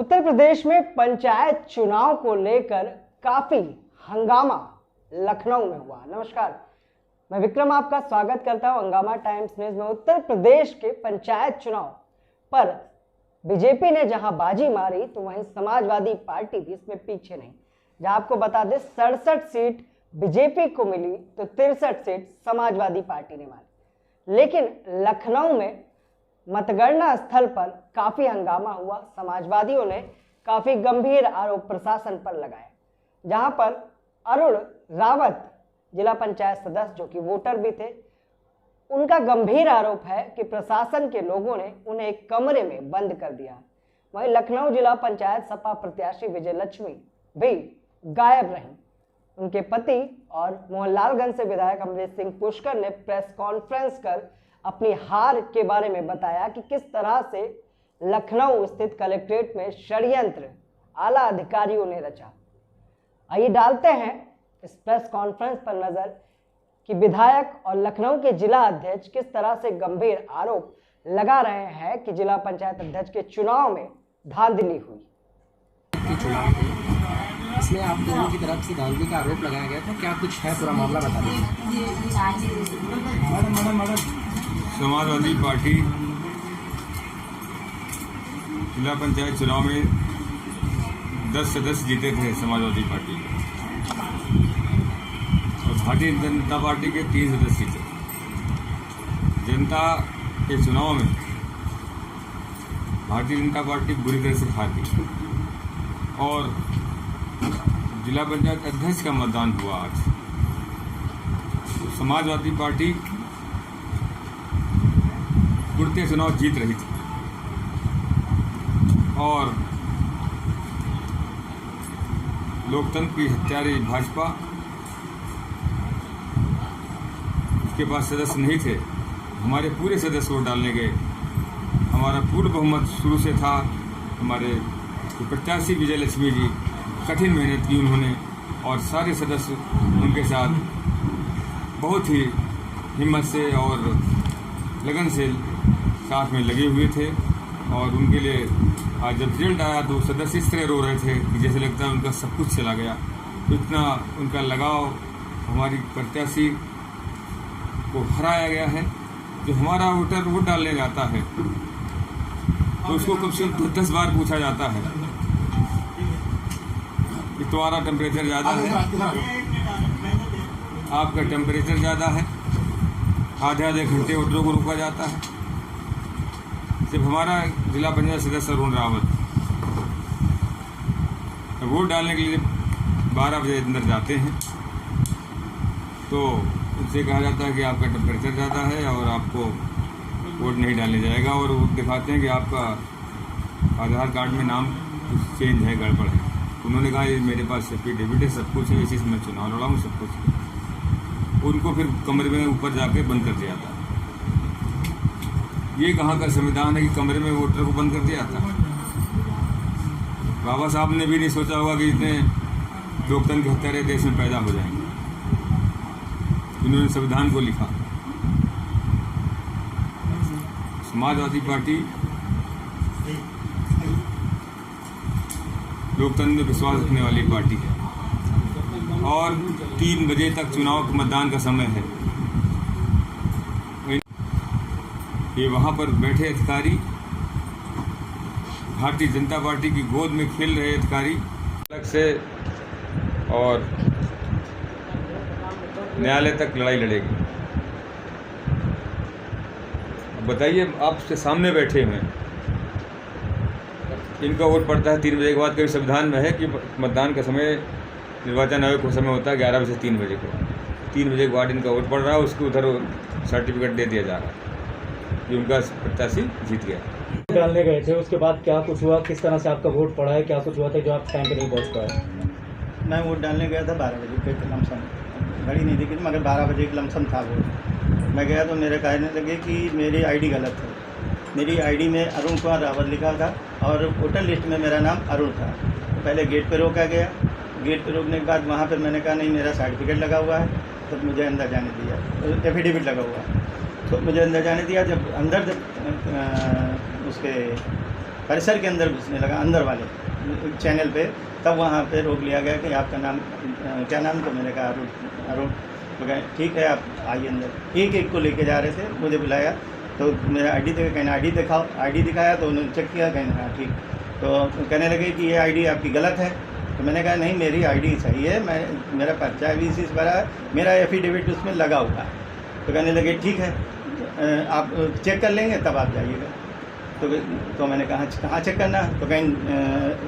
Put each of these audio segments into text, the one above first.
उत्तर प्रदेश में पंचायत चुनाव को लेकर काफी हंगामा लखनऊ में हुआ। नमस्कार, मैं विक्रम आपका स्वागत करता हूं हंगामा टाइम्स न्यूज में। उत्तर प्रदेश के पंचायत चुनाव पर बीजेपी ने जहां बाजी मारी तो वहीं समाजवादी पार्टी भी इसमें पीछे नहीं। जहां आपको बता दें 67 सीट बीजेपी को मिली तो 63 सीट समाजवादी पार्टी ने मारी। लेकिन लखनऊ में मतगणना स्थल पर काफी हंगामा हुआ। समाजवादियों ने काफी गंभीर आरोप प्रशासन पर लगाए, जहां पर अरुण रावत जिला पंचायत सदस्य जो कि वोटर भी थे, उनका गंभीर आरोप है कि प्रशासन के लोगों ने उन्हें एक कमरे में बंद कर दिया। वहीं लखनऊ जिला पंचायत सपा प्रत्याशी विजय लक्ष्मी भी गायब रहीं। उनके पति और मोहनलालगंज से विधायक अमरीश सिंह पुष्कर ने प्रेस कॉन्फ्रेंस कर अपनी हार के बारे में बताया कि किस तरह से लखनऊ स्थित कलेक्ट्रेट में षड्यंत्र आला अधिकारियों ने रचा। आइए डालते हैं इस प्रेस कॉन्फ्रेंस पर नजर कि विधायक और लखनऊ के जिला अध्यक्ष किस तरह से गंभीर आरोप लगा रहे हैं कि जिला पंचायत अध्यक्ष के चुनाव में धांधली हुई। इसमें आप दोनों की तरफ से धांधली का आरोप लगाया गया था, क्या कुछ है पूरा मामला बता दीजिए। समाजवादी पार्टी जिला पंचायत चुनाव में 10 सदस्य जीते थे समाजवादी पार्टी और भारतीय जनता पार्टी के 3 सदस्य जीते। जनता के चुनाव में भारतीय जनता पार्टी बुरी तरह से हार गई और जिला पंचायत अध्यक्ष का मतदान हुआ आज। तो समाजवादी पार्टी उड़ते चुनाव जीत रही थी और लोकतंत्र की हत्यारी भाजपा, उसके पास सदस्य नहीं थे। हमारे पूरे सदस्य वोट डालने गए। हमारा पूर्ण बहुमत शुरू से था। हमारे प्रत्याशी विजय लक्ष्मी जी कठिन मेहनत की उन्होंने और सारे सदस्य उनके साथ बहुत ही हिम्मत से और लगन से साथ में लगे हुए थे और उनके लिए आज जब रिजल्ट आया तो सदस्य इस तरह रो रहे थे कि जैसे लगता है उनका सब कुछ चला गया। तो इतना उनका लगाव हमारी प्रत्याशी को हराया गया है। जो हमारा वोटर वोट डालने जाता है तो उसको कम से कम 10 बार पूछा जाता है कि तुम्हारा टेम्परेचर ज़्यादा है, आपका टेम्परेचर ज़्यादा है। आधे घंटे वोटरों को रोका जाता है। जब हमारा जिला पंचायत सदस्य अरुण रावत वोट डालने के लिए 12 बजे अंदर जाते हैं तो उनसे कहा जाता है कि आपका टेम्परेचर ज़्यादा है और आपको वोट नहीं डालने जाएगा और वो दिखाते हैं कि आपका आधार कार्ड में नाम चेंज है, गड़बड़ है। उन्होंने कहा ये मेरे पास एफिडेविट है, सब कुछ है, इसी से मैं चुनाव लड़ा हूँ, सब कुछ। उनको फिर कमरे में ऊपर जाके बंद कर दिया था। ये कहाँ का संविधान है कि कमरे में वोटर को बंद कर दिया था। बाबा साहब ने भी नहीं सोचा होगा कि इतने लोकतंत्र के हत्यारे देश में पैदा हो जाएंगे। इन्होंने संविधान को लिखा। समाजवादी पार्टी लोकतंत्र में विश्वास रखने वाली पार्टी है और 3 बजे तक चुनाव के मतदान का समय है। ये वहाँ पर बैठे अधिकारी भारतीय जनता पार्टी की गोद में खेल रहे अधिकारी अलग से और न्यायालय तक लड़ाई लड़ेगी। बताइए, आपसे सामने बैठे हुए हैं, इनका वोट पड़ता है 3 बजे के बाद। कभी संविधान में है कि मतदान का समय निर्वाचन आयोग का समय होता है 11 बजे से 3 बजे को। 3 बजे के बाद इनका वोट पड़ रहा है, उसको उधर सर्टिफिकेट दे दिया जा रहा है कि उनका प्रत्याशी जीत गया। डालने गए थे, उसके बाद क्या कुछ हुआ, किस तरह से आपका वोट पड़ा है, क्या कुछ हुआ था जो आप टाइम पे नहीं पहुंच पाए। मैं वोट डालने गया था 12 बजे पे लमसम, घड़ी नहीं दिखी मगर 12 बजे एक लमसम था वोट। मैं गया तो मेरे कहने लगे कि मेरी आईडी गलत है। मेरी आईडी में अरुण कुमार रावत लिखा था और वोटर लिस्ट में मेरा नाम अरुण था। तो पहले गेट पर रोका गया। गेट पर रोकने के बाद वहाँ पर मैंने कहा नहीं, मेरा सर्टिफिकेट लगा हुआ है, तो मुझे अंदर जाने दिया। एफिडेविट लगा हुआ है तो मुझे अंदर जाने दिया। जब अंदर उसके परिसर के अंदर घुसने लगा, अंदर वाले चैनल पे, तब वहाँ पे रोक लिया गया कि आपका नाम क्या नाम, तो मैंने कहा अरुण। तो कहें ठीक है आप आइए अंदर। एक एक को लेके जा रहे थे, मुझे बुलाया तो मेरा आईडी देखा, कहना आईडी दिखाओ। आईडी दिखाया तो उन्होंने चेक किया, कहना हाँ ठीक। तो कहने लगे कि ये आईडी आपकी गलत है। तो मैंने कहा नहीं, मेरी आईडी सही है, मेरा पर्चा भी इसी से भरा है, मेरा एफिडेविट उसमें लगा हुआ है। तो कहने लगे ठीक है, आप चेक कर लेंगे तब आप जाइएगा। तो मैंने कहा कहाँ चेक करना है? तो कहीं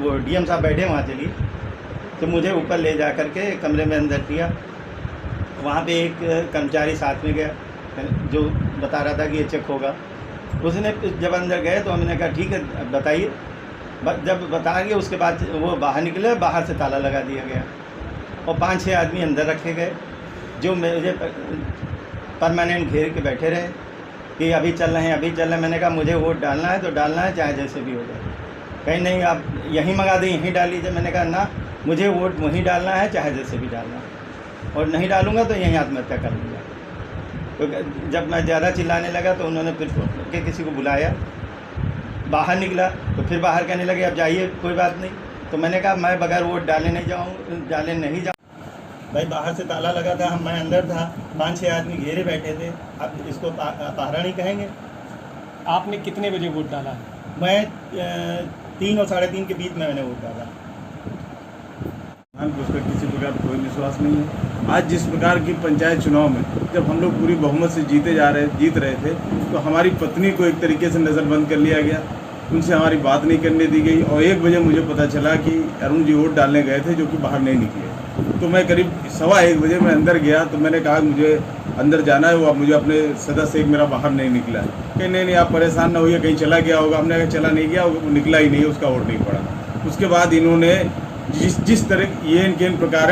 वो डीएम साहब बैठे वहाँ चलिए। तो मुझे ऊपर ले जा करके कमरे में अंदर किया। वहाँ पे एक कर्मचारी साथ में गया जो बता रहा था कि ये चेक होगा। उसने जब अंदर गए तो हमने कहा ठीक है बताइए। जब बता गया उसके बाद वो बाहर निकले, बाहर से ताला लगा दिया गया और 5-6 आदमी अंदर रखे गए जो मुझे परमानेंट घेर के बैठे रहे कि अभी चल रहे हैं, अभी चल रहे हैं। मैंने कहा मुझे वोट डालना है तो डालना है, चाहे जैसे भी हो जाए। कहीं नहीं आप यहीं मंगा दें, यहीं डाल लीजिए। मैंने कहा ना, मुझे वोट वहीं डालना है, चाहे जैसे भी डालना है, और नहीं डालूंगा तो यहीं आत्महत्या कर लूँगा। तो जब मैं ज़्यादा चिल्लाने लगा तो उन्होंने फिर के किसी को बुलाया, बाहर निकला तो फिर बाहर कहने लगे अब जाइए, कोई बात नहीं। तो मैंने कहा मैं बगैर वोट डाले नहीं जाऊँ भाई। बाहर से ताला लगा था, मैं अंदर था, 5-6 आदमी घेरे बैठे थे। अब इसको पहरा नहीं कहेंगे। आपने कितने बजे वोट डाला? मैं 3 और 3:30 के बीच में मैंने वोट डाला। उस पर किसी प्रकार कोई विश्वास नहीं है। आज जिस प्रकार की पंचायत चुनाव में जब हम लोग पूरी बहुमत से जीत रहे थे तो हमारी पत्नी को एक तरीके से नज़रबंद कर लिया गया, उनसे हमारी बात नहीं करने दी गई। और 1 बजे मुझे पता चला कि अरुण जी वोट डालने गए थे जो कि बाहर नहीं निकले। तो मैं करीब 1:15 बजे मैं अंदर गया तो मैंने कहा मुझे अंदर जाना है, वो अब मुझे अपने सदस्य एक मेरा बाहर नहीं निकला है। कहीं नहीं आप परेशान ना होइए, कहीं चला गया होगा। हमने कहा चला नहीं गया, वो निकला ही नहीं, उसका वोट नहीं पड़ा। उसके बाद इन्होंने जिस तरह ये इनके प्रकार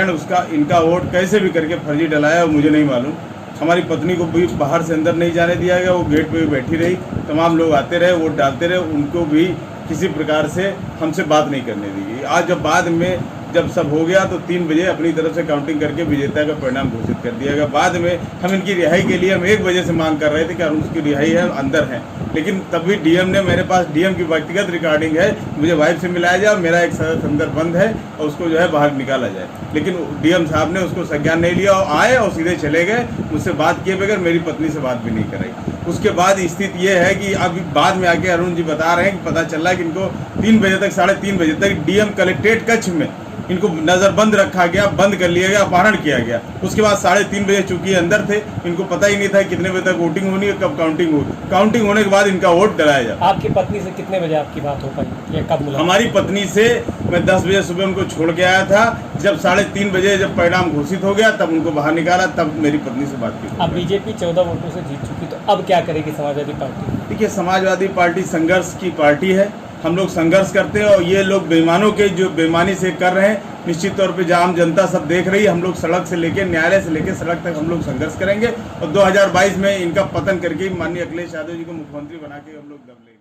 इनका वोट कैसे भी करके फर्जी डलाया वो मुझे नहीं मालूम। हमारी पत्नी को भी बाहर से अंदर नहीं जाने दिया गया, वो गेट पे भी बैठी रही। तमाम लोग आते रहे, वोट डालते रहे, उनको भी किसी प्रकार से हमसे बात नहीं करने दी गई। आज जब बाद में जब सब हो गया तो 3 बजे अपनी तरफ से काउंटिंग करके विजेता का परिणाम घोषित कर दिया गया। बाद में हम इनकी रिहाई के लिए हम 1 बजे से मांग कर रहे थे कि अरुण की रिहाई है, अंदर है। लेकिन तब भी डीएम ने, मेरे पास डीएम की व्यक्तिगत रिकॉर्डिंग है, मुझे वाइफ से मिलाया जाए, मेरा एक सदस्य अंदर बंद है और उसको जो है बाहर निकाला जाए। लेकिन डीएम साहब ने उसको संज्ञान नहीं लिया और आए और सीधे चले गए, मुझसे बात किए बगैर मेरी पत्नी से बात भी नहीं कराई। उसके बाद स्थिति ये है कि अब बाद में आके अरुण जी बता रहे हैं कि पता चला कि इनको 3 बजे तक 3:30 बजे तक डीएम कलेक्ट्रेट कक्ष में इनको नज़रबंद रखा गया, बंद कर लिया गया, अपहरण किया गया। उसके बाद 3:30 बजे चूंकि अंदर थे, इनको पता ही नहीं था कितने बजे तक वोटिंग होनी है, कब काउंटिंग हो। काउंटिंग होने के बाद इनका वोट डलाया जाए। आपकी पत्नी से कितने बजे आपकी बात हो पाई या कब मुलाकात? हमारी पत्नी से मैं 10 बजे सुबह उनको छोड़ के आया था। जब 3:30 बजे जब परिणाम घोषित हो गया तब उनको बाहर निकाला, तब मेरी पत्नी से बात की। अब बीजेपी 14 वोटों से जीत चुकी, तो अब क्या करेगी समाजवादी पार्टी? देखिए, समाजवादी पार्टी संघर्ष की पार्टी है। हम लोग संघर्ष करते हैं और ये लोग बेईमानों के जो बेईमानी से कर रहे हैं, निश्चित तौर पे आम जनता सब देख रही है। हम लोग सड़क से लेकर न्यायालय से लेकर सड़क तक हम लोग संघर्ष करेंगे और 2022 में इनका पतन करके माननीय अखिलेश यादव जी को मुख्यमंत्री बना के हम लोग दम लेंगे।